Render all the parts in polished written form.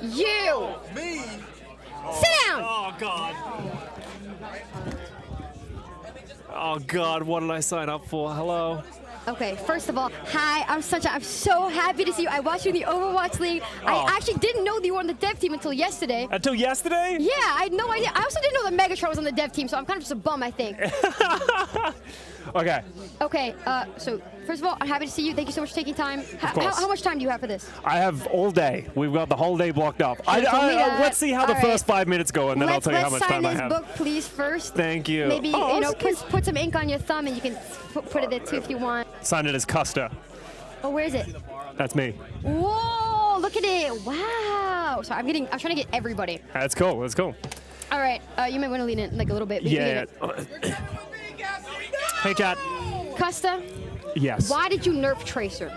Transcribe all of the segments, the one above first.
You! Me? Sit down! Oh, God. Oh, God, what did I sign up for? Hello? Okay, first of all, hi, I'm so happy to see you. I watched you in the Overwatch League. Oh. I actually didn't know that you were on the dev team until yesterday. Until yesterday? Yeah, I had no idea. I also didn't know that Megatron was on the dev team, so I'm kind of just a bum, I think. Okay. Okay, so first of all, I'm happy to see you. Thank you so much for taking time. How much time do you have for this? I have all day. We've got the whole day blocked up. Let's see how the first 5 minutes go, and then I'll tell you how much time I have. Let's sign this book, please, first. Thank you. Maybe, you know, put some ink on your thumb, and you can put it there, too, if you want. Sign it as Custa'S. Oh, where is it? That's me. Whoa, look at it. Wow. So I'm trying to get everybody. That's cool. That's cool. All right, you might want to lean in like a little bit. Yeah. Hey, chat. Custa? Yes. Why did you nerf Tracer?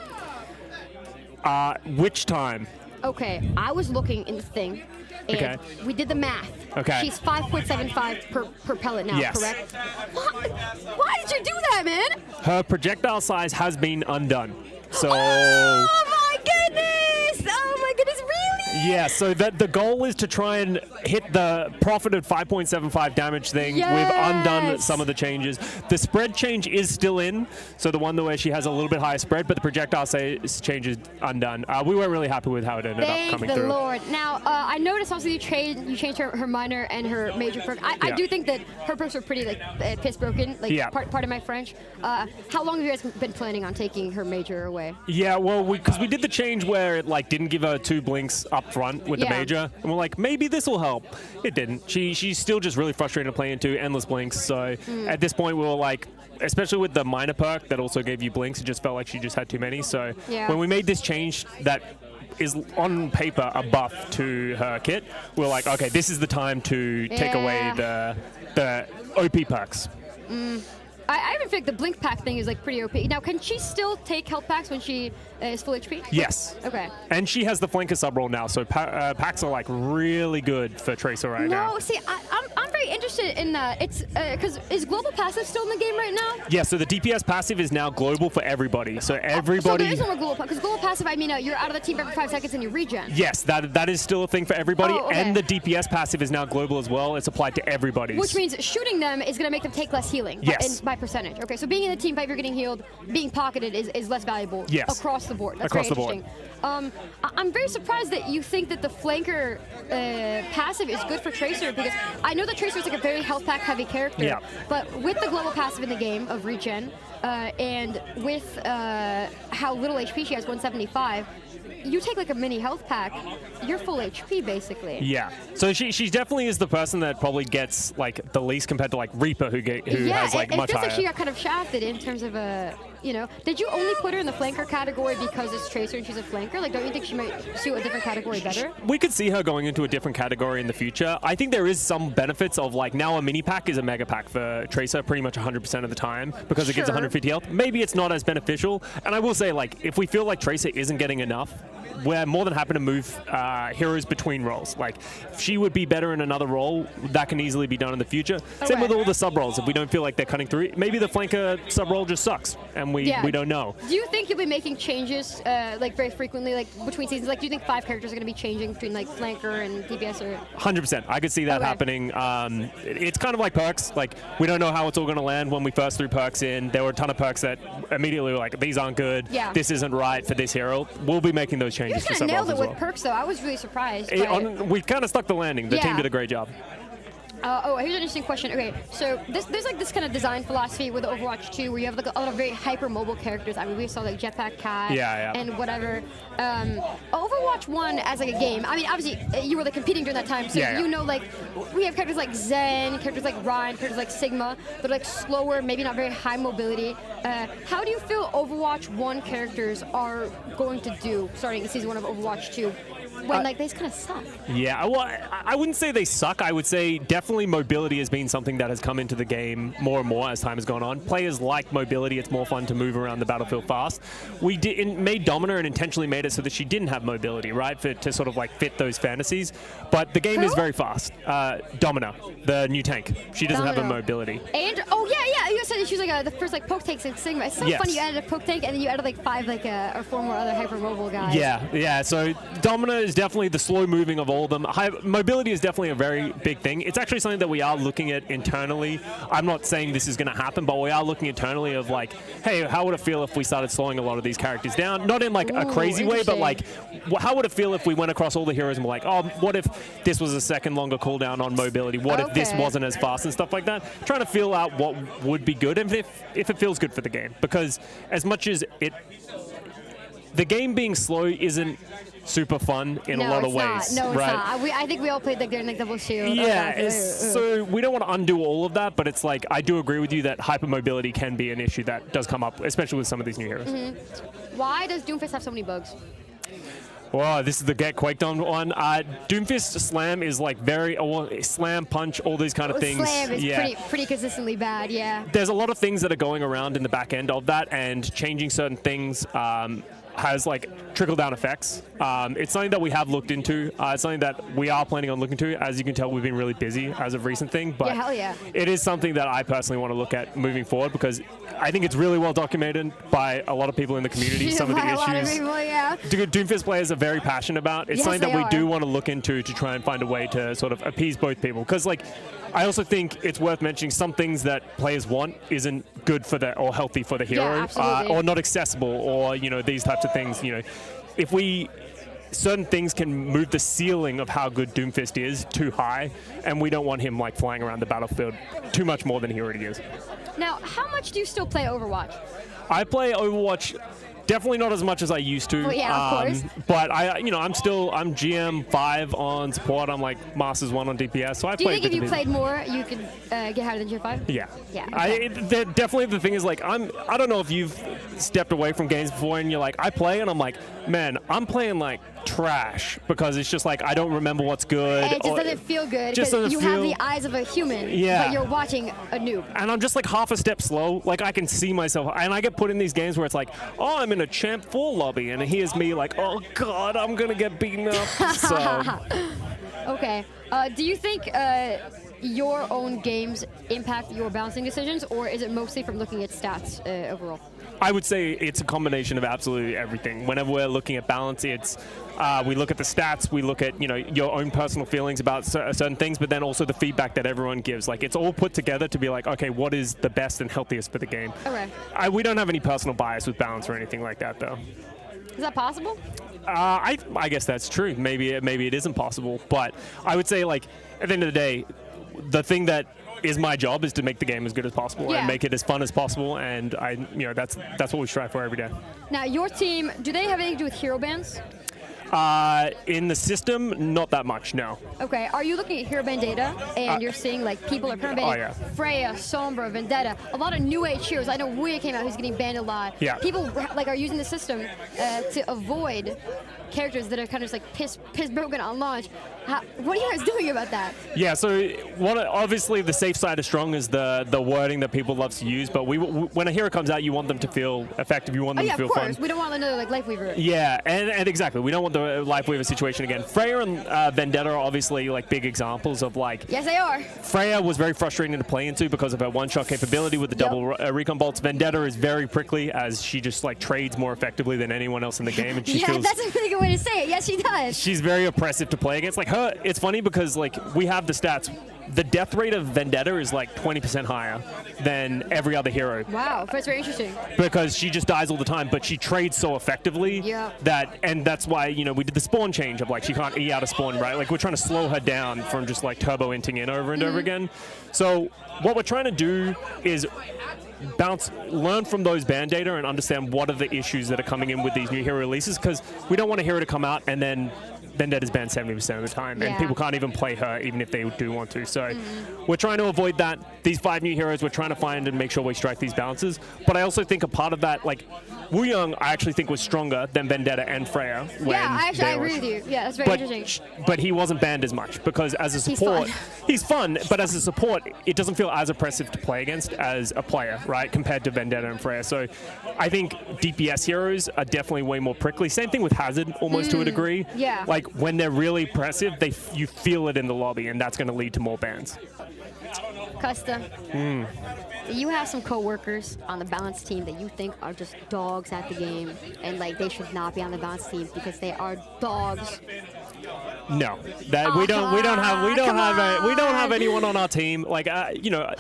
Which time? Okay, I was looking in the thing, and we did the math. Okay. She's 5.75 per pellet now, yes. correct? Why did you do that, man? Her projectile size has been undone. So. Oh my goodness! Oh my goodness, really? Yeah, so the goal is to try and hit the profited 5.75 damage thing. Yes. We've undone some of the changes. The spread change is still in, so the one where she has a little bit higher spread, but the projectile change is undone. We weren't really happy with how it ended up coming through. Thank the Lord. Now, I noticed also you changed her minor and her major perk. I do think that her perks are pretty like piss broken. Like part of my French. How long have you guys been planning on taking her major away? Yeah, well, because we did the change where it like didn't give her 2 blinks up front with the major, and we're like, maybe this will help. It didn't. She's still just really frustrating to play into, endless blinks. So at this point, we were like, especially with the minor perk that also gave you blinks, it just felt like she just had too many. So when we made this change that is on paper a buff to her kit, we're like, okay, this is the time to take away the OP perks. I even feel like the blink pack thing is like pretty OP. Now, can she still take health packs when she is full HP? Yes. Okay. And she has the flanker subrole now, so packs are like really good for Tracer right now. No, see, I'm very interested in that. It's because is global passive still in the game right now? Yeah, so the DPS passive is now global for everybody. So everybody. So there is no more global because global passive. I mean, you're out of the team every 5 seconds and you regen. Yes, that is still a thing for everybody, Oh, okay. and the DPS passive is now global as well. It's applied to everybody. Which means shooting them is going to make them take less healing. Yes. By percentage. Okay, so being in the team fight, you're getting healed. Being pocketed is less valuable. Yes. Across the board. That's across very the board. interesting. I'm very surprised that you think that the flanker passive is good for Tracer because I know that Tracer is like a very health pack heavy character. Yeah. But with the global passive in the game of regen and with how little HP she has, 175. You take like a mini health pack, you're full HP basically. Yeah. So she definitely is the person that probably gets like the least compared to like Reaper who has like much higher. It feels like she got kind of shafted in terms of you know. Did you only put her in the flanker category because it's Tracer and she's a flanker? Like, don't you think she might suit a different category better? We could see her going into a different category in the future. I think there is some benefits of like now a mini pack is a mega pack for Tracer pretty much 100% of the time because it gives 150 health. Maybe it's not as beneficial. And I will say like if we feel like Tracer isn't getting enough, we're more than happy to move heroes between roles. Like, if she would be better in another role, that can easily be done in the future. Same with all the sub roles. If we don't feel like they're cutting through, maybe the flanker sub role just sucks, and we don't know. Do you think you'll be making changes like very frequently, like between seasons? Like, do you think 5 characters are going to be changing between like flanker and DPS or? 100%. I could see that happening. It's kind of like perks. Like, we don't know how it's all going to land. When we first threw perks in, there were a ton of perks that immediately were like, these aren't good. Yeah. This isn't right for this hero. We'll be making those changes. You kind of nailed it with perks, though. I was really surprised. We kind of stuck the landing. The team did a great job. Here's an interesting question. Okay, so there's like this kind of design philosophy with Overwatch 2 where you have like a lot of very hyper-mobile characters. I mean, we saw like Jetpack Cat and whatever. Overwatch 1 as like a game, I mean, obviously you were like competing during that time, so you know like we have characters like Zen, characters like Rein, characters like Sigma. They're like slower, maybe not very high mobility. How do you feel Overwatch 1 characters are going to do starting in Season 1 of Overwatch 2? When like they just kind of suck. Yeah, well, I wouldn't say they suck. I would say definitely mobility has been something that has come into the game more and more as time has gone on. Players like mobility. It's more fun to move around the battlefield fast. We made Domina and intentionally made it so that she didn't have mobility, right, to sort of like fit those fantasies. But the game is very fast. Domina, the new tank. She doesn't have a mobility. And, oh yeah, you said you choose like the first like poke tanks in Sigma. It's so funny you added a poke tank and then you added like 5 or 4 more other hypermobile guys. Yeah. So Domina is definitely the slow moving of all of them. Mobility is definitely a very big thing. It's actually something that we are looking at internally. I'm not saying this is going to happen, but we are looking internally of like, hey, how would it feel if we started slowing a lot of these characters down? Not in like a crazy way, but like, how would it feel if we went across all the heroes and were like, oh, what if this was a second longer cooldown on mobility? What if this wasn't as fast and stuff like that? Trying to feel out what would be good and if it feels good for the game. Because as much as the game being slow isn't super fun in a lot of ways. No, it's right? not. I think we all played like during like double shield. Yeah, so we don't want to undo all of that, but it's like, I do agree with you that hypermobility can be an issue that does come up, especially with some of these new heroes. Why does Doomfist have so many bugs? Well, this is the get quaked on one. Doomfist slam is like slam, punch, all these kind of things. Slam is pretty consistently bad, yeah. There's a lot of things that are going around in the back end of that, and changing certain things has like trickle-down effects. It's something that we have looked into. It's something that we are planning on looking to. As you can tell, we've been really busy as of recent thing, but hell yeah. It is something that I personally want to look at moving forward because I think it's really well documented by a lot of people in the community. Some of the issues Doomfist players are very passionate about. It's something that we do want to look into to try and find a way to sort of appease both people. Because like, I also think it's worth mentioning some things that players want isn't good for or healthy for the hero, or not accessible, or these types of things. If certain things can move the ceiling of how good Doomfist is too high, and we don't want him like flying around the battlefield too much more than he already is. Now, how much do you still play Overwatch? I play Overwatch. Definitely not as much as I used to. Well, yeah, of course. But I'm GM 5 on support. I'm like Masters 1 on DPS. So I Do you think if you played more, you could get higher than GM 5? Yeah. Yeah. Okay. Definitely the thing is like I don't know if you've stepped away from games before and you're like I play and I'm like, man, I'm playing like trash because it's just like I don't remember what's good. And it just doesn't feel good because you have the eyes of a human, but you're watching a noob. And I'm just like half a step slow. Like I can see myself, and I get put in these games where it's like, oh, I'm in a champ 4 lobby, and here's me like, oh god, I'm gonna get beaten up. So. Okay. Do you think your own games impact your balancing decisions, or is it mostly from looking at stats overall? I would say it's a combination of absolutely everything. Whenever we're looking at balance, it's we look at the stats, we look at your own personal feelings about certain things, but then also the feedback that everyone gives. Like it's all put together to be like, okay, what is the best and healthiest for the game? Okay. We don't have any personal bias with balance or anything like that, though. Is that possible? I guess that's true. Maybe it isn't possible, but I would say like at the end of the day, the thing that is my job is to make the game as good as possible and make it as fun as possible, and that's what we strive for every day. Now, your team, do they have anything to do with hero bans? In the system, not that much, no. Okay, are you looking at hero ban data and you're seeing like people are permabanning Freya, Sombra, Vendetta, a lot of new age heroes. I know Wuya came out who's getting banned a lot. Yeah. People like are using the system to avoid characters that are kind of just like piss broken on launch. What are you guys doing about that? Yeah, so obviously the safe side is strong is the wording that people love to use, but when a hero comes out, you want them to feel effective, you want them to feel fun. We don't want another like Lifeweaver. Yeah, and exactly, we don't want the Lifeweaver situation again. Freya and Vendetta are obviously like big examples of like... Yes, they are. Freya was very frustrating to play into because of her one-shot capability with the double recon bolts. Vendetta is very prickly as she just like trades more effectively than anyone else in the game, and she feels... that's a really good way to say it. Yes, she does. She's very oppressive to play against. Like her, it's funny because like we have the stats. The death rate of Vendetta is like 20% higher than every other hero. Wow, that's very interesting. Because she just dies all the time, but she trades so effectively and that's why, we did the spawn change of like she can't E out of spawn, right? Like we're trying to slow her down from just like turbo-inting in over and over again. So what we're trying to do is learn from those ban data and understand what are the issues that are coming in with these new hero releases, because we don't want a hero to come out and then Vendetta's banned 70% of the time, and people can't even play her even if they do want to. So we're trying to avoid that. These 5 new heroes we're trying to find and make sure we strike these balances. But I also think a part of that, like Wuyang, I actually think was stronger than Vendetta and Freya. I agree with you. Yeah, that's very interesting. But he wasn't banned as much because as a support, he's fun, but as a support, it doesn't feel as oppressive to play against as a player, right, compared to Vendetta and Freya. So I think DPS heroes are definitely way more prickly. Same thing with Hazard, almost to a degree. Yeah. Like when they're really oppressive, you feel it in the lobby, and that's going to lead to more bans. Custa. you have some coworkers on the balance team that you think are just dogs at the game, and like they should not be on the balance team because they are dogs. No, that we don't have anyone on our team. Like, you know,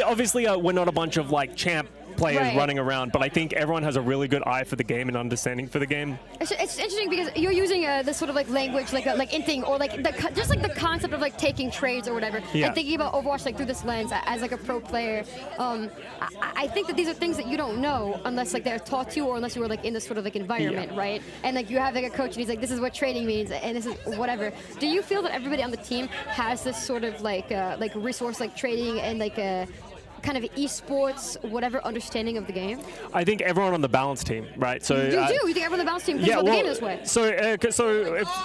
obviously we're not a bunch of like champ players running around, but I think everyone has a really good eye for the game and understanding for the game. It's interesting because you're using this sort of like language, like inting, or like just like the concept of like taking trades or whatever, and thinking about Overwatch like through this lens as like a pro player. I think that these are things that you don't know unless like they're taught to you, or unless you were like in this sort of like environment, right? And like you have like a coach and he's like, this is what trading means, and this is whatever. Do you feel that everybody on the team has this sort of like resource like trading and like kind of esports, whatever understanding of the game? I think everyone on the balance team, right? So you do? You think everyone on the balance team thinks about the game this way? So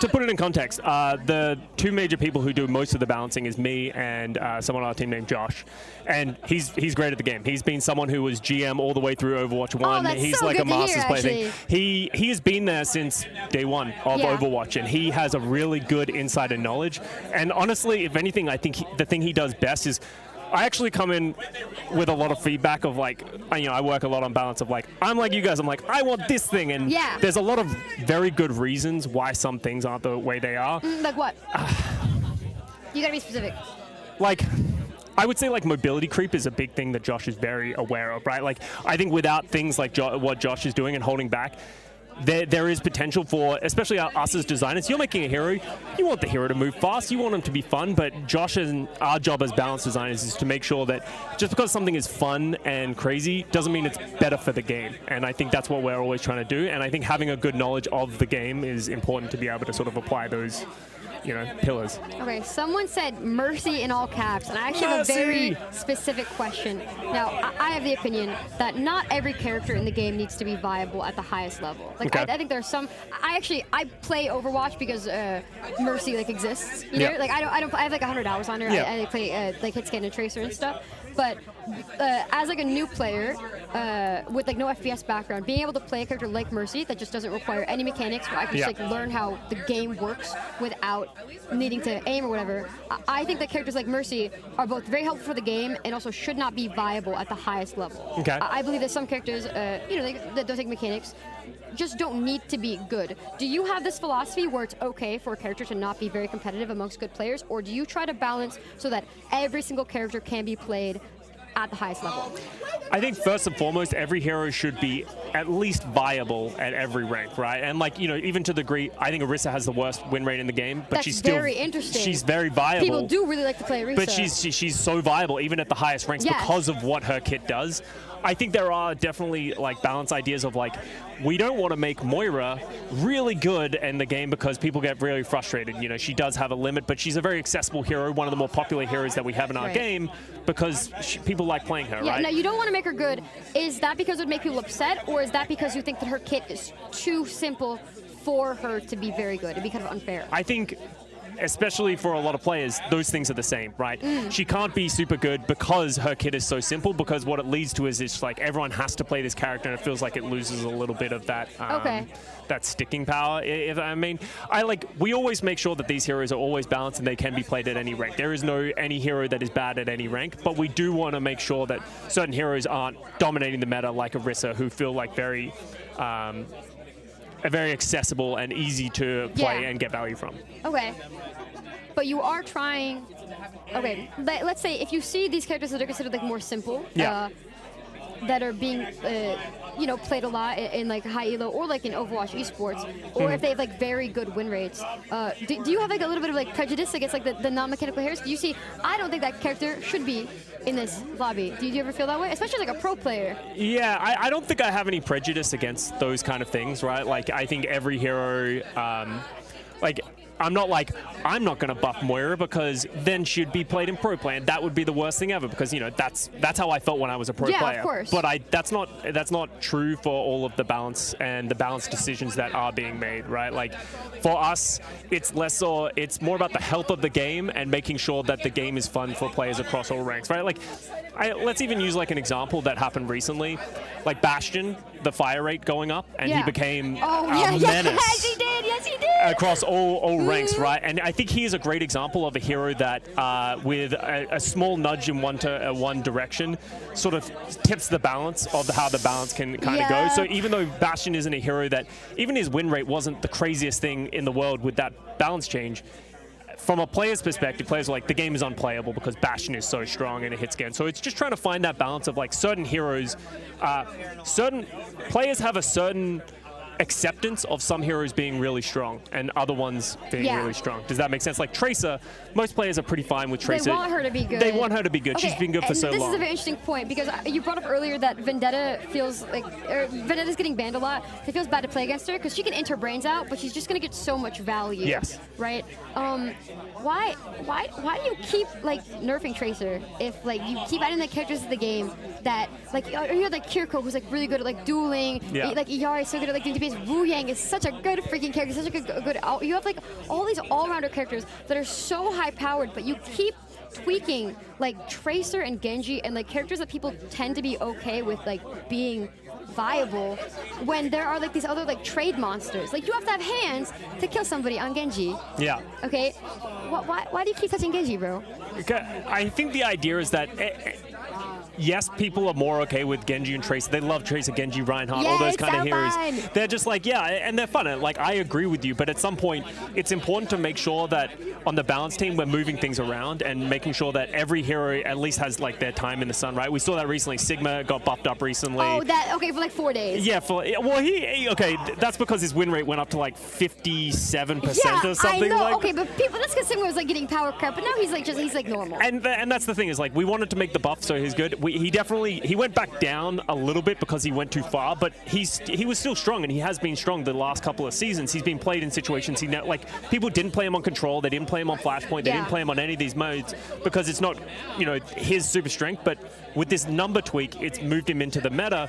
to put it in context, the two major people who do most of the balancing is me and someone on our team named Josh, and he's great at the game. He's been someone who was GM all the way through Overwatch 1. He's so like good a Masters player thing. He He's been there since day one of Overwatch, and he has a really good insider knowledge. And honestly, if anything, I think the thing he does best is, I actually come in with a lot of feedback of like, you know, I work a lot on balance of like, I'm like you guys, I'm like, I want this thing, and there's a lot of very good reasons why some things aren't the way they are. Like what? You gotta be specific. Like, I would say like mobility creep is a big thing that Josh is very aware of, right? Like, I think without things like what Josh is doing and holding back, there is potential for, especially us as designers, you're making a hero, you want the hero to move fast, you want him to be fun, but Josh and our job as balance designers is to make sure that just because something is fun and crazy doesn't mean it's better for the game. And I think that's what we're always trying to do, and I think having a good knowledge of the game is important to be able to sort of apply those, you know, pillars. Okay, someone said mercy in all caps, and I actually have a very specific question. Now, I have the opinion that not every character in the game needs to be viable at the highest level. Like, I think there's some. I play Overwatch because mercy like exists. You know, like I have like 100 hours on her. I play like hit scan and tracer and stuff. But as like a new player with like no FPS background, being able to play a character like Mercy that just doesn't require any mechanics, where I can just like learn how the game works without needing to aim or whatever, I think that characters like Mercy are both very helpful for the game and also should not be viable at the highest level. Okay. I believe that some characters, you know, that don't take mechanics, just don't need to be good. Do you have this philosophy where it's okay for a character to not be very competitive amongst good players, or do you try to balance so that every single character can be played at the highest level? I think first and foremost, every hero should be at least viable at every rank, right? And like, you know, even to the degree, I think Orisa has the worst win rate in the game, but she's still very interesting. She's very viable. People do really like to play Orisa. But she's so viable even at the highest ranks because of what her kit does. I think there are definitely like balance ideas of like, we don't want to make Moira really good in the game because people get really frustrated. You know, she does have a limit, but she's a very accessible hero, one of the more popular heroes that we have in our game because people like playing her, right? Now, you don't want to make her good. Is that because it would make people upset, or is that because you think that her kit is too simple for her to be very good? It'd be kind of unfair. I think, especially for a lot of players, those things are the same, right? She can't be super good because her kit is so simple, because what it leads to is it's like everyone has to play this character and it feels like it loses a little bit of that that sticking power. If I mean, we always make sure that these heroes are always balanced and they can be played at any rank. There is no any hero that is bad at any rank, but we do want to make sure that certain heroes aren't dominating the meta like Orisa, who feel like very accessible and easy to play and get value from. Okay. But you are trying. Okay, let's say if you see these characters that are considered like more simple, that are being, you know, played a lot in like high elo or like in Overwatch Esports, or if they have like very good win rates, do you have like a little bit of like prejudice against like the non-mechanical heroes? Do you see, I don't think that character should be in this lobby. Do you ever feel that way? Especially like a pro player. Yeah, I don't think I have any prejudice against those kind of things, right? Like, I think every hero, like, I'm not going to buff Moira because then she'd be played in pro play, and that would be the worst thing ever, because, you know, that's how I felt when I was a pro player. Yeah, of course. But that's not true for all of the balance and the balance decisions that are being made, right? Like, for us, it's more about the health of the game and making sure that the game is fun for players across all ranks, right? Like, let's even use like an example that happened recently, like Bastion, the fire rate going up, and he became a menace. Yes, he did. Yes, Yes, he did. Across all ranks, right? And I think he is a great example of a hero that, with a small nudge in one direction, sort of tips the balance of how the balance can kind of go. So even though Bastion isn't a hero that, even his win rate wasn't the craziest thing in the world with that balance change, from a player's perspective, players are like, the game is unplayable because Bastion is so strong and it hits again. So it's just trying to find that balance of like certain heroes, certain players have a certain acceptance of some heroes being really strong and other ones being really strong. Does that make sense? Like Tracer, most players are pretty fine with Tracer. They want her to be good. They want her to be good. Okay, she's been good for so long. This is a very interesting point because you brought up earlier that Vendetta feels like, Vendetta's getting banned a lot. It feels bad to play against her because she can int her brains out, but she's just going to get so much value. Yes. Right? Why do you keep like nerfing Tracer if like you keep adding the characters to the game that like you have like Kiriko who's like really good at like dueling, like Iyari is so good at like doing DPS. Wu Yang is such a good freaking character, such a good you have like all these all-rounder characters that are so high-powered, but you keep tweaking like Tracer and Genji and like characters that people tend to be okay with like being viable when there are like these other like trade monsters. Like you have to have hands to kill somebody on Genji. Yeah. Okay. Why do you keep touching Genji, bro? I think the idea is that yes, people are more okay with Genji and Tracer. They love Tracer, Genji, REINHARDT, all those kind of heroes. Fun. They're just like, yeah, and they're fun. Like, I agree with you, but at some point, it's important to make sure that on the balance team, we're moving things around and making sure that every hero at least has like their time in the sun, right? We saw that recently. Sigma got buffed up recently. Oh, okay, for like 4 days. Yeah, okay, that's because his win rate went up to like 57% or something. I know. Like. Okay, but that's because Sigma was like getting power crap, but now he's like normal. And that's the thing is like we wanted to make the buff so he's good. He went back down a little bit because he went too far, but he was still strong and he has been strong the last couple of seasons. He's been played in situations like people didn't play him on control, they didn't play him on Flashpoint, they didn't play him on any of these modes because it's not his super strength. But with this number tweak, it's moved him into the meta,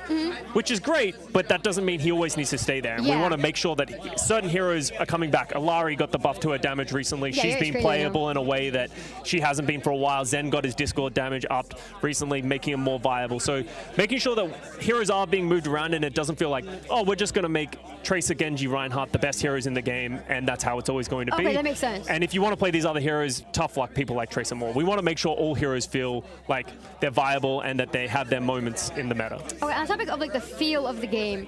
which is great, but that doesn't mean he always needs to stay there. And we want to make sure that certain heroes are coming back. Alari got the buff to her damage recently. She's been playable in a way that she hasn't been for a while. Zen got his Discord damage upped recently, making him more viable. So making sure that heroes are being moved around and it doesn't feel like, oh, we're just going to make Tracer, Genji, REINHARDT the best heroes in the game, and that's how it's always going to be. Okay, that makes sense. And if you want to play these other heroes, tough luck, people like Tracer more. We want to make sure all heroes feel like they're viable and that they have their moments in the meta. Okay, on the topic of like the feel of the game,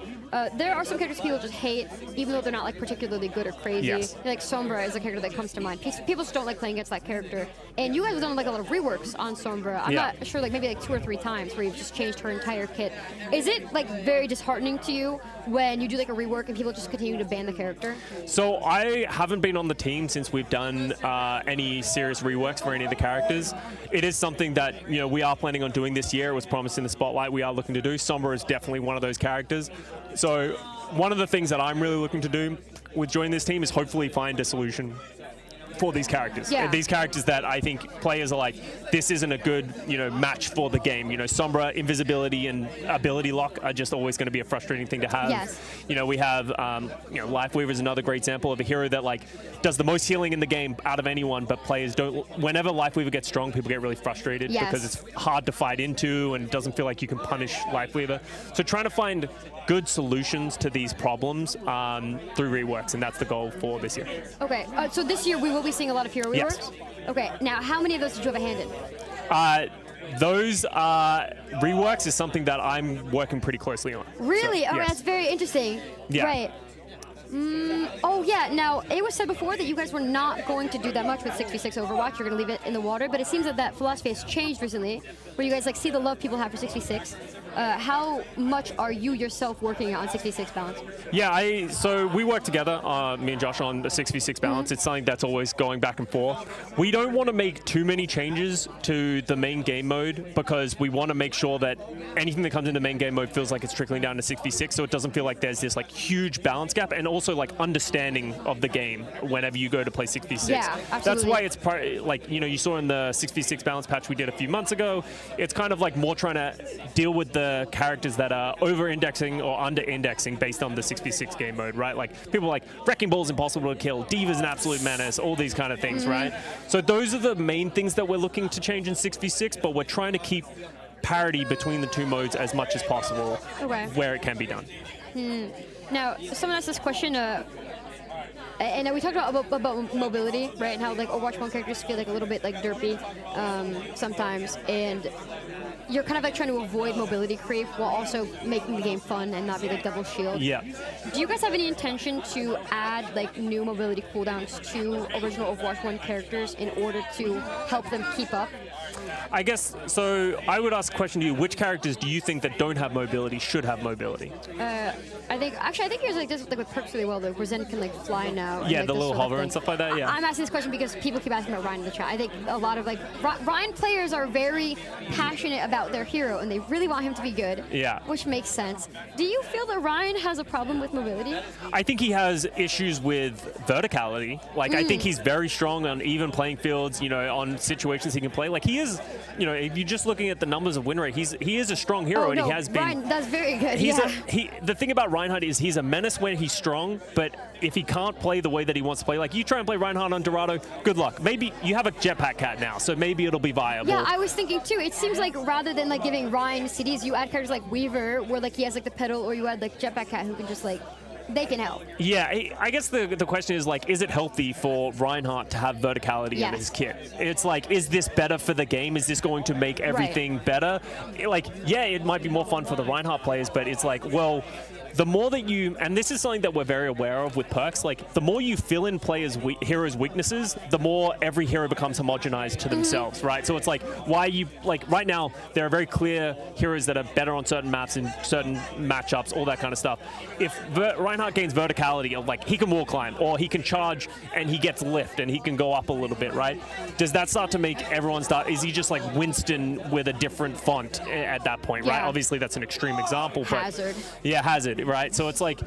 there are some characters people just hate, even though they're not like particularly good or crazy. Yes. Like Sombra is a character that comes to mind. People just don't like playing against that character. And you guys have done like a lot of reworks on Sombra. I'm not sure, like maybe like 2 or 3 times where you've just changed her entire kit. Is it like very disheartening to you when you do like a rework and people just continue to ban the character? So I haven't been on the team since we've done any serious reworks for any of the characters. It is something that we are planning on doing this year. It was promised in the spotlight. We are looking to do. Sombra is definitely one of those characters. So one of the things that I'm really looking to do with joining this team is hopefully find a solution for these characters. These characters that I think players are like, this isn't a good, match for the game. Sombra, Invisibility, and Ability Lock are just always going to be a frustrating thing to have. Yes. We have, Lifeweaver is another great example of a hero that does the most healing in the game out of anyone, but players don't. Whenever Lifeweaver gets strong, people get really frustrated because it's hard to fight into and it doesn't feel like you can punish Lifeweaver. So trying to find good solutions to these problems through reworks, and that's the goal for this year. Okay, so this year we will be seeing a lot of hero reworks? Okay, now how many of those did you have a hand in? Those reworks is something that I'm working pretty closely on. Really? So, oh, that's very interesting. Yeah. Right. Oh yeah, now it was said before that you guys were not going to do that much with 6v6 Overwatch, you're going to leave it in the water, but it seems that philosophy has changed recently, where you guys see the love people have for 6v6. How much are you yourself working on 6v6 balance? Yeah, so we work together, me and Josh, on the 6v6 balance. It's something that's always going back and forth. We don't want to make too many changes to the main game mode because we want to make sure that anything that comes into main game mode feels like it's trickling down to 6v6, so it doesn't feel like there's this huge balance gap, and also understanding of the game whenever you go to play 6v6. Yeah, absolutely. That's why it's you saw in the 6v6 balance patch we did a few months ago, it's kind of more trying to deal with the characters that are over-indexing or under-indexing based on the 6v6 game mode, right? People Wrecking Ball's impossible to kill, Diva's an absolute menace, all these kind of things, right? So those are the main things that we're looking to change in 6v6, but we're trying to keep parity between the two modes as much as possible where it can be done. Now, someone asked this question, And we talked about mobility, right? And how like Overwatch 1 characters feel like a little bit like derpy sometimes, and you're kind of like trying to avoid mobility creep while also making the game fun and not be like double shield. Yeah. Do you guys have any intention to add like new mobility cooldowns to original Overwatch 1 characters in order to help them keep up? I guess, so I would ask a question to you, which characters do you think that don't have mobility should have mobility? I think yours like this like with perks really well though, where Zen can like fly now. Yeah, like, the little hover and stuff like that, yeah. I'm asking this question because people keep asking about Rein in the chat. I think a lot of like, Rein players are very passionate about their hero and they really want him to be good. Yeah. Which makes sense. Do you feel that Rein has a problem with mobility? I think he has issues with verticality. Like, I think he's very strong on even playing fields, you know, on situations he can play. Like, he is, you know, if you're just looking at the numbers of win rate, he is a strong hero, and he has been. Rein, that's very good. The thing about Reinhardt is he's a menace when he's strong, but if he can't play the way that he wants to play, like you try and play Reinhardt on Dorado, good luck. Maybe you have a jetpack cat now, so maybe it'll be viable. Yeah, I was thinking too. It seems like rather than like giving Rein CDs, you add characters like Weaver, where like he has like the pedal, or you add like jetpack cat who can just like. They can help. Yeah, I guess the question is like, is it healthy for Reinhardt to have verticality in his kit? It's like, is this better for the game? Is this going to make everything better? Like, yeah, it might be more fun for the Reinhardt players, but it's like, well, the more that you, and this is something that we're very aware of with perks, like the more you fill in players' heroes' weaknesses, the more every hero becomes homogenized to themselves, right? So it's like, why you, like right now, there are very clear heroes that are better on certain maps and certain matchups, all that kind of stuff. If Reinhardt gains verticality, of like he can wall climb, or he can charge and he gets lift and he can go up a little bit, right? Does that start to make everyone start, is he just like Winston with a different font at that point, right? Obviously that's an extreme example, but Hazard. Yeah, Hazard. Right, so it's like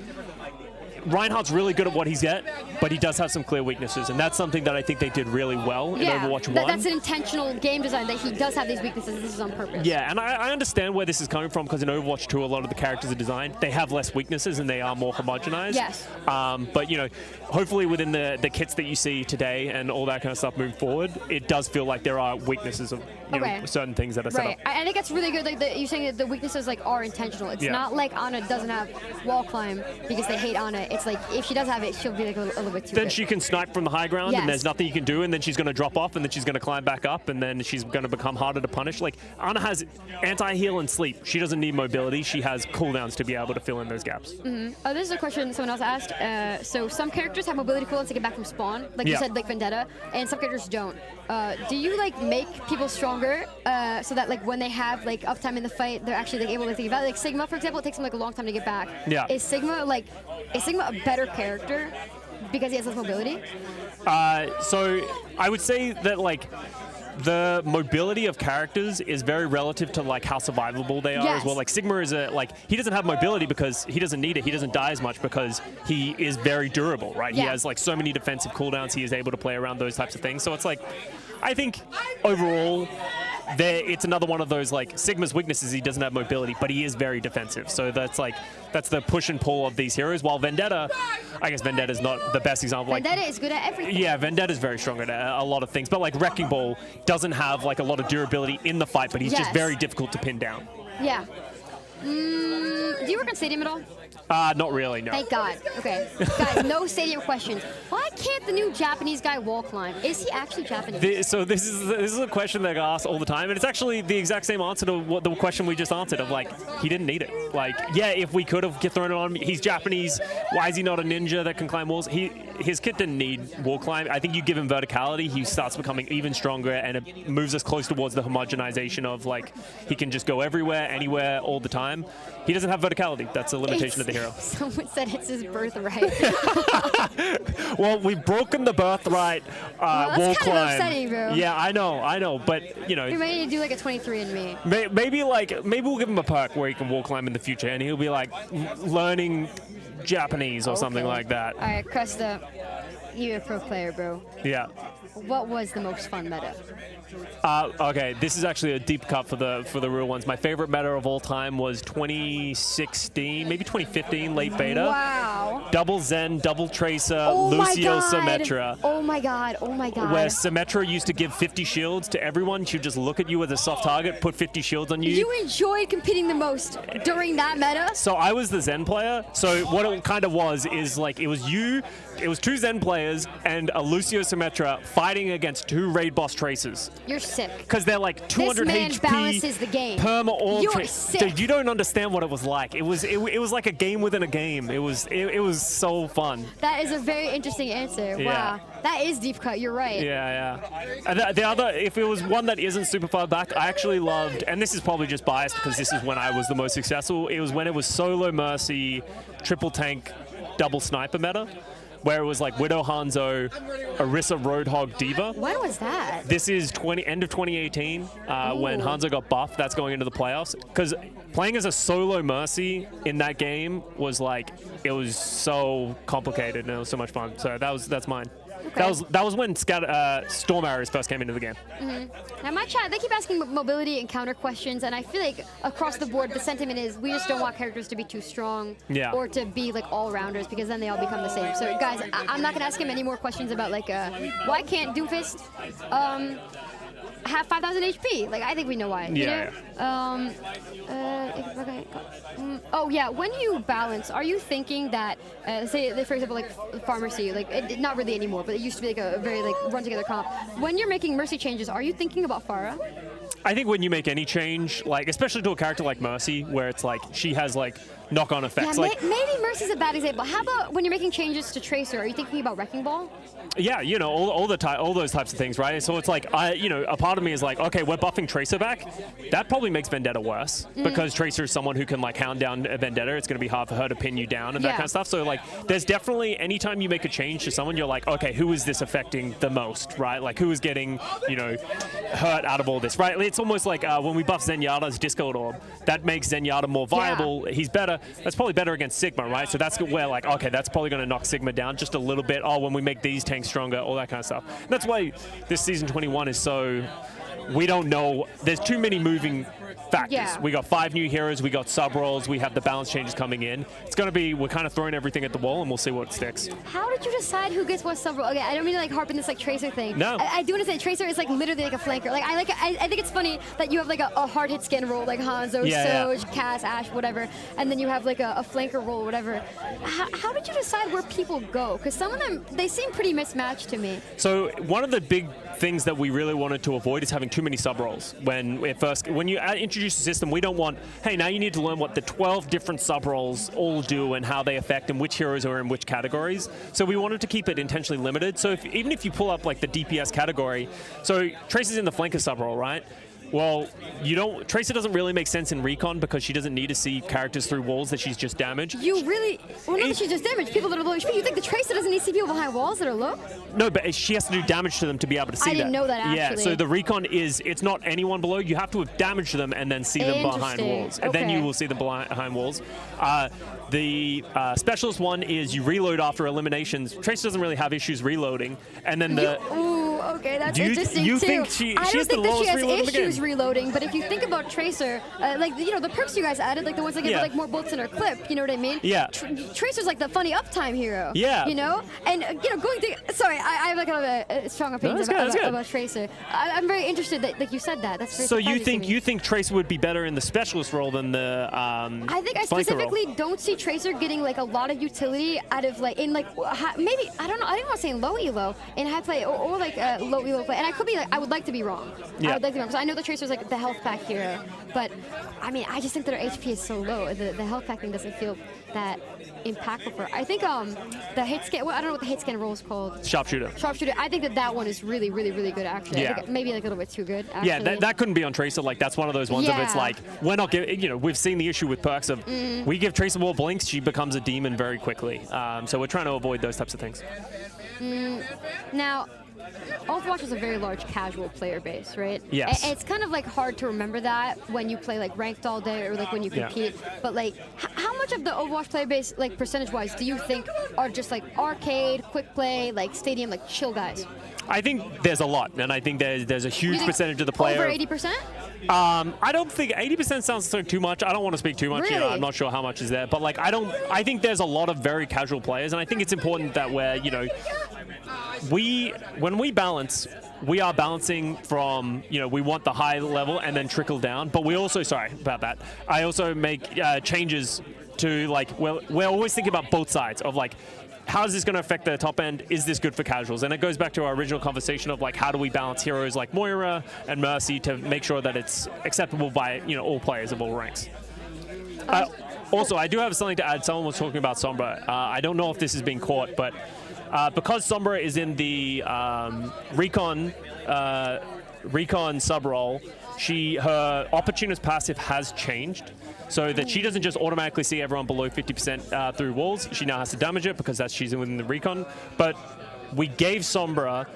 Reinhardt's really good at what he's at, but he does have some clear weaknesses, and that's something that I think they did really well in Overwatch 1. That's an intentional game design, that he does have these weaknesses, and this is on purpose. Yeah, and I understand where this is coming from, because in Overwatch 2, a lot of the characters are designed, they have less weaknesses and they are more homogenized. Yes. But, you know, hopefully within the kits that you see today and all that kind of stuff moving forward, it does feel like there are weaknesses of know, certain things that are set up. I think that's really good. Like you're saying that the weaknesses like are intentional. It's not like Ana doesn't have wall climb because they hate Ana. It's like if she does have it, she'll be like a little bit too Then good. she can snipe from the high ground, and there's nothing you can do, and then she's going to drop off, and then she's going to climb back up, and then she's going to become harder to punish. Like Ana has anti-heal and sleep. She doesn't need mobility. She has cooldowns to be able to fill in those gaps. This is a question someone else asked. So some characters have mobility cooldowns to get back from spawn, like you said, like Vendetta, and some characters don't. Do you like make people stronger so that like when they have like uptime in the fight, they're actually like able to think about it? Like Sigma, for example, it takes him like a long time to get back. Is Sigma a better character because he has less mobility? So I would say that like the mobility of characters is very relative to like how survivable they are as well. Like Sigma is he doesn't have mobility because he doesn't need it. He doesn't die as much because he is very durable, right? He has like so many defensive cooldowns. He is able to play around those types of things. So it's like, I think overall, it's another one of those like Sigma's weaknesses. He doesn't have mobility, but he is very defensive. So that's the push and pull of these heroes. While Vendetta, I guess Vendetta's not the best example. Vendetta is good at everything. Yeah, Vendetta's very strong at a lot of things. But like Wrecking Ball doesn't have like a lot of durability in the fight, but he's just very difficult to pin down. Yeah. Do you work on Stadium at all? Not really, no. Thank God. Okay. Guys, no Stadium questions. Why can't the new Japanese guy wall climb? Is he actually Japanese? This is a question that I ask all the time, and it's actually the exact same answer to what the question we just answered of like, he didn't need it. Like, yeah, if we could have thrown it on, he's Japanese. Why is he not a ninja that can climb walls? His kit didn't need wall climb. I think you give him verticality, he starts becoming even stronger, and it moves us close towards the homogenization of like, he can just go everywhere, anywhere, all the time. He doesn't have verticality. That's a limitation of the hero. Someone said it's his birthright. Well, we've broken the birthright wall that's climb. Kind of upsetting, bro. Yeah, I know, but you know. We may need to do like a 23andMe. Maybe we'll give him a perk where he can wall climb in the future, and he'll be like learning Japanese or something like that. All right, Custa, you're a pro player, bro. Yeah. What was the most fun meta? Okay, this is actually a deep cut for the real ones. My favorite meta of all time was 2016, maybe 2015, late beta. Wow. Double Zen, double Tracer, Lucio, Symmetra. Oh my god, oh my god. Where Symmetra used to give 50 shields to everyone. She would just look at you as a soft target, put 50 shields on you. You enjoyed competing the most during that meta? So I was the Zen player. So what it kind of was is like, it was you, it was 2 Zen players and a Lucio Symmetra fighting against 2 raid boss tracers. You're sick. Because they're like 200 this man HP. Balances the game. Perma all. You're sick. Dude, you don't understand what it was like. It was like a game within a game. It was so fun. That is a very interesting answer. Yeah. Wow. That is deep cut. You're right. Yeah. And the other, if it was one that isn't super far back, I actually loved, and this is probably just biased because this is when I was the most successful. It was when it was solo Mercy, triple tank, double sniper meta, where it was like Widow Hanzo, Orisa Roadhog Diva. When was that? This is end of 2018 when Hanzo got buffed. That's going into the playoffs. Because playing as a solo Mercy in that game was like, it was so complicated and it was so much fun. So that's mine. Okay. That was when Storm Arrows first came into the game. Now my chat, they keep asking mobility and counter questions, and I feel like across the board the sentiment is we just don't want characters to be too strong or to be like all-rounders, because then they all become the same. So guys, I'm not going to ask him any more questions about like why can't Doomfist have 5,000 HP? Like, I think we know why. Yeah. Oh yeah, when you balance, are you thinking that, say for example like Pharmacy, like not really anymore, but it used to be like a very like run together comp. When you're making Mercy changes, are you thinking about Pharah? I think when you make any change, like especially to a character like Mercy, where it's like she has like knock-on effects. Yeah, like maybe Mercy's a bad example. How about when you're making changes to Tracer? Are you thinking about Wrecking Ball? Yeah, you know, all those types of things, right? So it's like, a part of me is like, okay, we're buffing Tracer back. That probably makes Vendetta worse because Tracer is someone who can like hound down a Vendetta. It's going to be hard for her to pin you down and that kind of stuff. So like, there's definitely, anytime you make a change to someone, you're like, okay, who is this affecting the most, right? Like, who is getting, hurt out of all this, right? It's almost like when we buff Zenyatta's Discord Orb, that makes Zenyatta more viable. Yeah. He's better. That's probably better against Sigma, right? So that's where like, okay, that's probably going to knock Sigma down just a little bit. Oh, when we make these tanks stronger, all that kind of stuff. And that's why this season 21 is so, we don't know, there's too many moving factors. Yeah. We got 5 new heroes, we got Subroles, we have the balance changes coming in. It's going to be, we're kind of throwing everything at the wall and we'll see what sticks. How did you decide who gets what Subrole? Okay, I don't mean to like harp on this like Tracer thing. No. I do want to say Tracer is like literally like a flanker. Like I think it's funny that you have like a hard hit scan roll like Hanzo, Soj, Cass, Ashe, whatever, and then you have like a flanker roll, whatever. How did you decide where people go? Because some of them, they seem pretty mismatched to me. So one of the big things that we really wanted to avoid is having too many sub-roles. When you introduce the system, we don't want, hey, now you need to learn what the 12 different sub-roles all do and how they affect and which heroes are in which categories. So we wanted to keep it intentionally limited. So even if you pull up like the DPS category, so Tracer's in the flanker sub-role, right? Well, Tracer doesn't really make sense in Recon because she doesn't need to see characters through walls that she's just damaged. Well, not that she's just damaged, people that are low HP. You think the Tracer doesn't need to see people behind walls that are low? No, but she has to do damage to them to be able to see that. I didn't know that, actually. Yeah, so the Recon it's not anyone below. You have to have damaged them and then see them behind walls. And then you will see them behind walls. The specialist one is you reload after eliminations. Tracer doesn't really have issues reloading. And then Ooh, okay, that's interesting you too. Think she I don't think that she has issues reloading, but if you think about Tracer, like the perks you guys added, like the ones that give like more bolts in her clip, you know what I mean? Yeah. Tracer's like the funny uptime hero. Yeah. And going to I have like a strong opinion about Tracer. I'm very interested that like you said that. That's very so you think Tracer would be better in the specialist role than the I think I specifically don't see Tracer getting like a lot of utility out of like in like maybe I don't know. I didn't want to say in low elo in high play or like low elo play. And I could be like I would like to be wrong. Yeah. I would like to be wrong because I know the Tracer's like the health pack hero, but I mean I just think that her HP is so low. The health pack thing doesn't feel that impactful for her. I think the hit scan. Well, I don't know what the hit scan role is called. Sharpshooter. Sharpshooter. I think that one is really, really, really good actually. Yeah. I think maybe like a little bit too good. Actually. Yeah, that couldn't be on Tracer. Like that's one of those ones of it's like we're not giving. We've seen the issue with perks of we give Tracer more blinks, she becomes a demon very quickly. So we're trying to avoid those types of things. Now, Overwatch is a very large casual player base, right? Yes. It's kind of like hard to remember that when you play like ranked all day or like when you compete. Yeah. But like, how much of the Overwatch player base, like percentage-wise, do you think are just like arcade, quick play, like stadium, like chill guys? I think there's a lot, and I think there's a huge percentage of the player. Over 80%? I don't think 80% sounds like too much. I don't want to speak too much. Really? I'm not sure how much is there, but like I think there's a lot of very casual players, and I think it's important that when we balance, we are balancing from, we want the high level and then trickle down, but we also, sorry about that, I also make changes to like, we're always thinking about both sides of like, how is this going to affect the top end? Is this good for casuals? And it goes back to our original conversation of like, how do we balance heroes like Moira and Mercy to make sure that it's acceptable by all players of all ranks. Also, I do have something to add. Someone was talking about Sombra. I don't know if this is being caught, but because Sombra is in the recon sub-role, her opportunist passive has changed, so that she doesn't just automatically see everyone below 50% through walls. She now has to damage it because she's within the recon. But we gave Sombra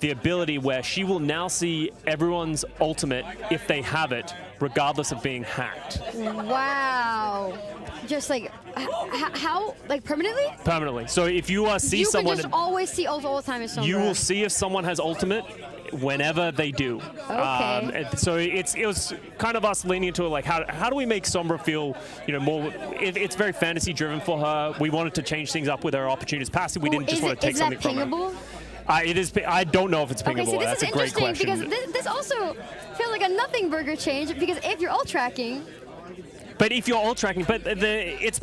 the ability where she will now see everyone's ultimate if they have it, regardless of being hacked. Wow. Just like, how? Like permanently? Permanently. So if you see someone... You can just always see ult all the time as Sombra. You will see if someone has ultimate whenever they do. Okay. So it was kind of us leaning into it, like how do we make Sombra feel more... It's very fantasy driven for her. We wanted to change things up with her opportunist passive. We didn't just want to take something from her. It is. I don't know if it's pingable. Okay, so this That's is a great interesting question. because this also feels like a nothing burger change, because if you're ult tracking. But if you're ult tracking, it's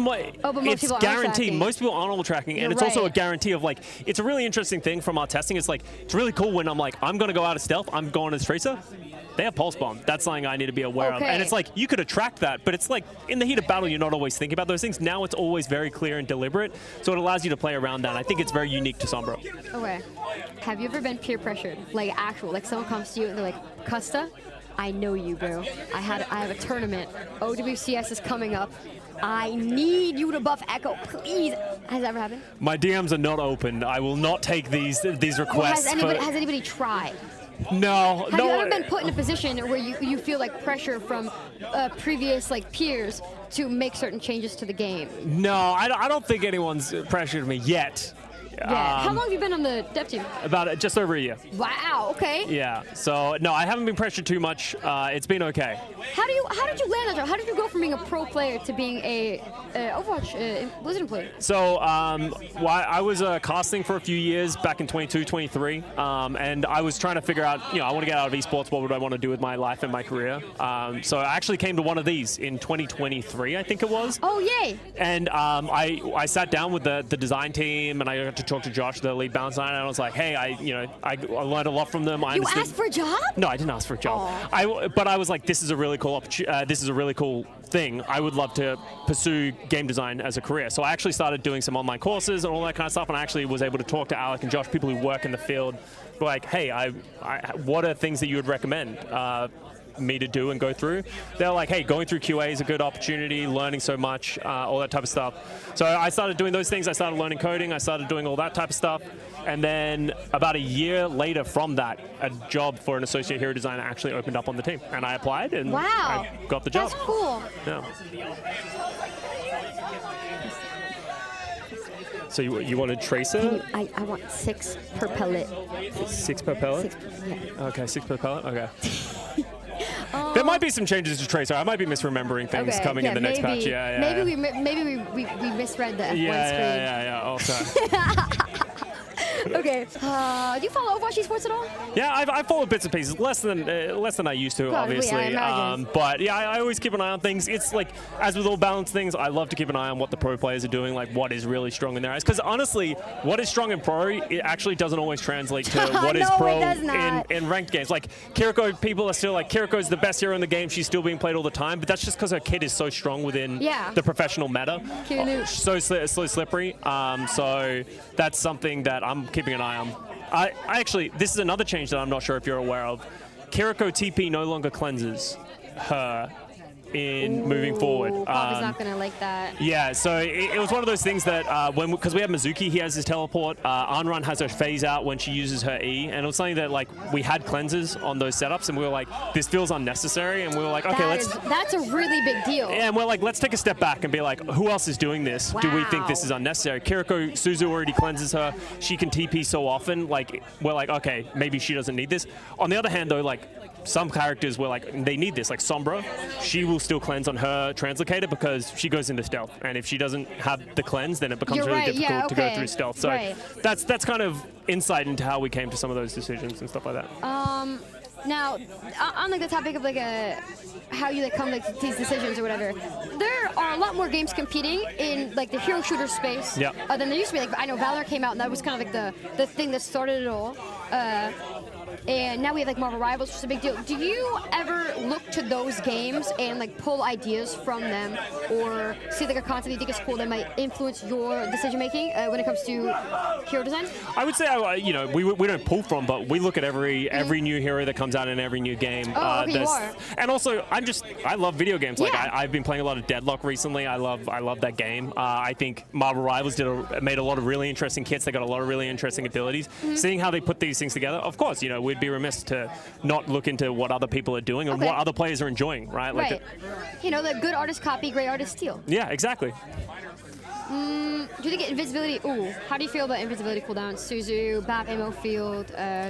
guaranteed. Most people aren't ult tracking, and it's also a guarantee of like, it's a really interesting thing from our testing. It's like, it's really cool when I'm like, I'm gonna go out of stealth, I'm going as Tracer. They have pulse bomb. That's something I need to be aware of. And it's like, you could attract that, but it's like, in the heat of battle, you're not always thinking about those things. Now it's always very clear and deliberate, so it allows you to play around that. And I think it's very unique to Sombra. Okay. Have you ever been peer pressured? Like someone comes to you and they're like, Custa, I know you, bro. I have a tournament. OWCS is coming up. I need you to buff Echo, please. Has that ever happened? My DMs are not open. I will not take these requests. Well, has anybody tried? No. Have you ever been put in a position where you feel like pressure from previous like peers to make certain changes to the game? No, I don't think anyone's pressured me yet. Yeah. How long have you been on the dev team? About just over a year. Wow. Okay. Yeah. So no, I haven't been pressured too much. It's been okay. How did you land that job? How did you go from being a pro player to being a Overwatch Blizzard employee? So I was casting for a few years back in 22, 23, and I was trying to figure out, I want to get out of esports. What would I want to do with my life and my career? So I actually came to one of these in 2023, I think it was. Oh yay! And I sat down with the design team, and I got to talk to Josh, the lead balance designer, and I was like, hey, I learned a lot from them. You asked for a job? No, I didn't ask for a job. But I was like, this is a really cool this is a really cool thing. I would love to pursue game design as a career. So I actually started doing some online courses and all that kind of stuff, and I actually was able to talk to Alec and Josh, people who work in the field, like, hey, what are things that you would recommend me to do and go through? They're like, hey, going through QA is a good opportunity, learning so much, all that type of stuff. So I started doing those things. I started learning coding. I started doing all that type of stuff. And then about a year later from that, a job for an associate hero designer actually opened up on the team. And I applied, and I got the job. That's cool. Yeah. So you wanted Tracer? I want 6 per pellet. 6 per pellet? 6 per, yeah. Okay, 6 per pellet? Okay. There might be some changes to Tracer. I might be misremembering things coming in the next patch. Yeah. Maybe we misread the F1 screen. Yeah. Also. Okay. Do you follow Overwatch Esports at all? Yeah, I follow bits and pieces, less than I used to, obviously. But yeah, I always keep an eye on things. It's like, as with all balanced things, I love to keep an eye on what the pro players are doing, like what is really strong in their eyes. Because honestly, what is strong in pro, it actually doesn't always translate to what is pro in ranked games. Like Kiriko, people are still like, Kiriko's the best hero in the game. She's still being played all the time, but that's just because her kit is so strong within the professional meta. So slippery. So that's something that I'm keeping an eye on. I actually, this is another change that I'm not sure if you're aware of. Kiriko TP no longer cleanses her in moving forward. Bobby's not going to like that. Yeah, so it was one of those things that because we have Mizuki, he has his teleport. Anran has her phase out when she uses her E, and it was something that like we had cleanses on those setups, and we were like, this feels unnecessary, and we were like, okay, that's a really big deal. Yeah, and we're like, let's take a step back and be like, who else is doing this? Wow. Do we think this is unnecessary? Kiriko, Suzu already cleanses her. She can TP so often. Like, we're like, okay, maybe she doesn't need this. On the other hand, though, like, some characters were like, they need this. Like Sombra, she will still cleanse on her translocator because she goes into stealth. And if she doesn't have the cleanse, then it becomes really difficult to go through stealth. So that's kind of insight into how we came to some of those decisions and stuff like that. Now, on like the topic of like how you like come like to these decisions or whatever, there are a lot more games competing in like the hero shooter space than there used to be. Like I know Valorant came out and that was kind of like the thing that started it all. And now we have like Marvel Rivals, which is a big deal. Do you ever look to those games and like pull ideas from them, or see like a concept you think is cool that might influence your decision making when it comes to hero design? I would say, you know, we don't pull from, but we look at every new hero that comes out in every new game. Oh, okay, you are. And also, I love video games. Like I've been playing a lot of Deadlock recently. I love that game. I think Marvel Rivals made a lot of really interesting kits. They got a lot of really interesting abilities. Seeing how they put these things together, of course, you know, we'd be remiss to not look into what other people are doing and what other players are enjoying, right? Like you know, the good artists copy, great artists steal. Yeah, exactly. Do you think Invincibility, how do you feel about Invincibility cooldowns? Suzu, BAP, ammo field,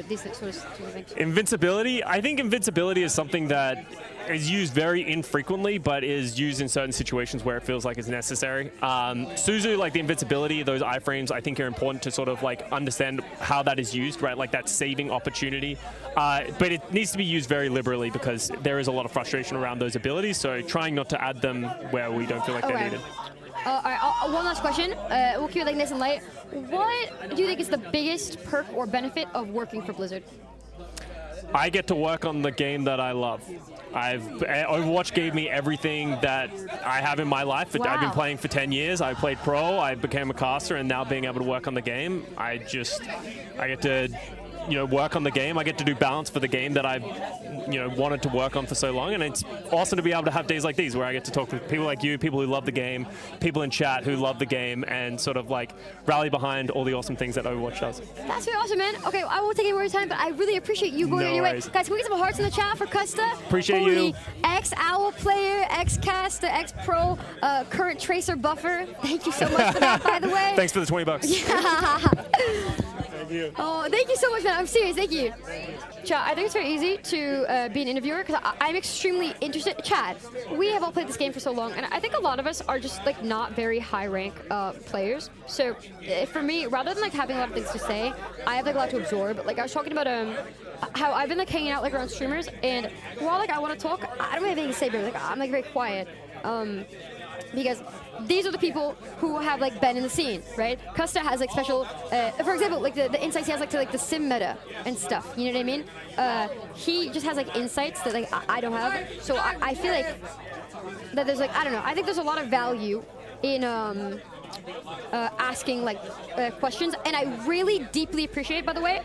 these sort of things? Invincibility, I think Invincibility is something that is used very infrequently, but is used in certain situations where it feels like it's necessary. Suzu, like the Invincibility, those iframes, I think are important to sort of like understand how that is used, right? Like that saving opportunity. But it needs to be used very liberally because there is a lot of frustration around those abilities, so trying not to add them where we don't feel like they're needed. All right, one last question. We'll keep it like nice and light. What do you think is the biggest perk or benefit of working for Blizzard? I get to work on the game that I love. Overwatch gave me everything that I have in my life. Wow. I've been playing for 10 years. I played pro, I became a caster, and now being able to work on the game, I get to, you know, work on the game. I get to do balance for the game that I've, you know, wanted to work on for so long, and it's awesome to be able to have days like these where I get to talk with people like you, people who love the game, people in chat who love the game, and sort of like rally behind all the awesome things that Overwatch does. That's really awesome, man. Okay, I won't take any more of your time, but I really appreciate you going your way. Guys, can we get some hearts in the chat for Custa? Appreciate you. Ex-Owl player, ex-caster, ex-pro, current tracer buffer. Thank you so much for that, by the way. Thanks for the $20. Oh, thank you so much, man. I'm serious. Thank you. Chad, I think it's very easy to be an interviewer because I'm extremely interested. Chad, we have all played this game for so long, and I think a lot of us are just like not very high rank players. So for me, rather than like having a lot of things to say, I have like a lot to absorb. Like I was talking about how I've been like hanging out like around streamers, and while like I want to talk, I don't have anything to say, but like I'm like very quiet. Because these are the people who have like been in the scene, right? Custa has like special, for example, like the insights he has like to like the sim meta and stuff. You know what I mean? He just has like insights that like I don't have. So I feel like that there's like, I don't know. I think there's a lot of value in asking like questions, and I really deeply appreciate, by the way,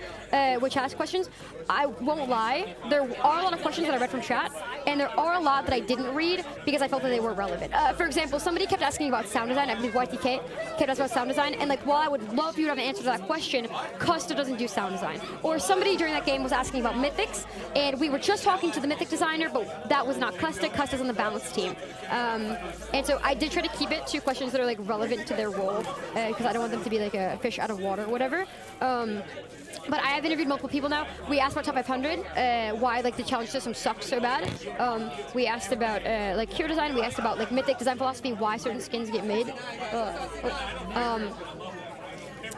which asks questions. I won't lie, there are a lot of questions that I read from chat, and there are a lot that I didn't read because I felt that they were relevant. For example, somebody kept asking about sound design. I believe YTK kept asking about sound design, and like while I would love you to have an answer to that question, Custa doesn't do sound design. Or somebody during that game was asking about mythics, and we were just talking to the mythic designer, but that was not Custa. Custa's on the balance team. And so I did try to keep it to questions that are like relevant to their role, because I don't want them to be like a fish out of water or whatever. But I have interviewed multiple people now. We asked about top 500, why like the challenge system sucked so bad. We asked about like hero design. We asked about like mythic design philosophy, why certain skins get made.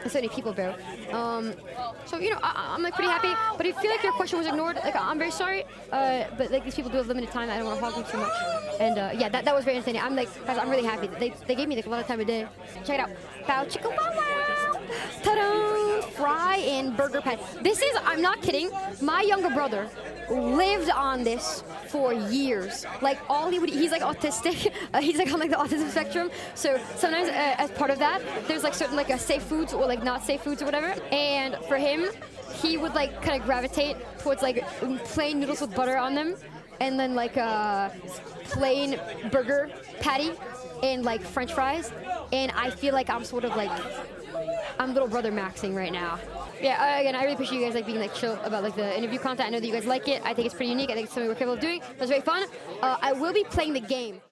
So many people, bro. So you know, I'm like pretty happy. But if you feel like your question was ignored, like I'm very sorry. But like these people do have limited time. I don't want to hog them too much. And yeah, that was very entertaining. I'm like, guys, I'm really happy. They gave me like a lot of time a day. Check it out. Bow chicka bow wow. Ta-da! Fry and burger patty. This is, I'm not kidding. My younger brother lived on this for years. Like all he would, he's like autistic. He's like on like the autism spectrum. So sometimes as part of that, there's like certain like safe foods or like not safe foods or whatever. And for him, he would like kind of gravitate towards like plain noodles with butter on them, and then like plain burger patty and like French fries. And I feel like I'm sort of like, I'm little brother maxing right now. Yeah, again, I really appreciate you guys like being like chill about like the interview content. I know that you guys like it. I think it's pretty unique. I think it's something we're capable of doing. It was very fun. I will be playing the game.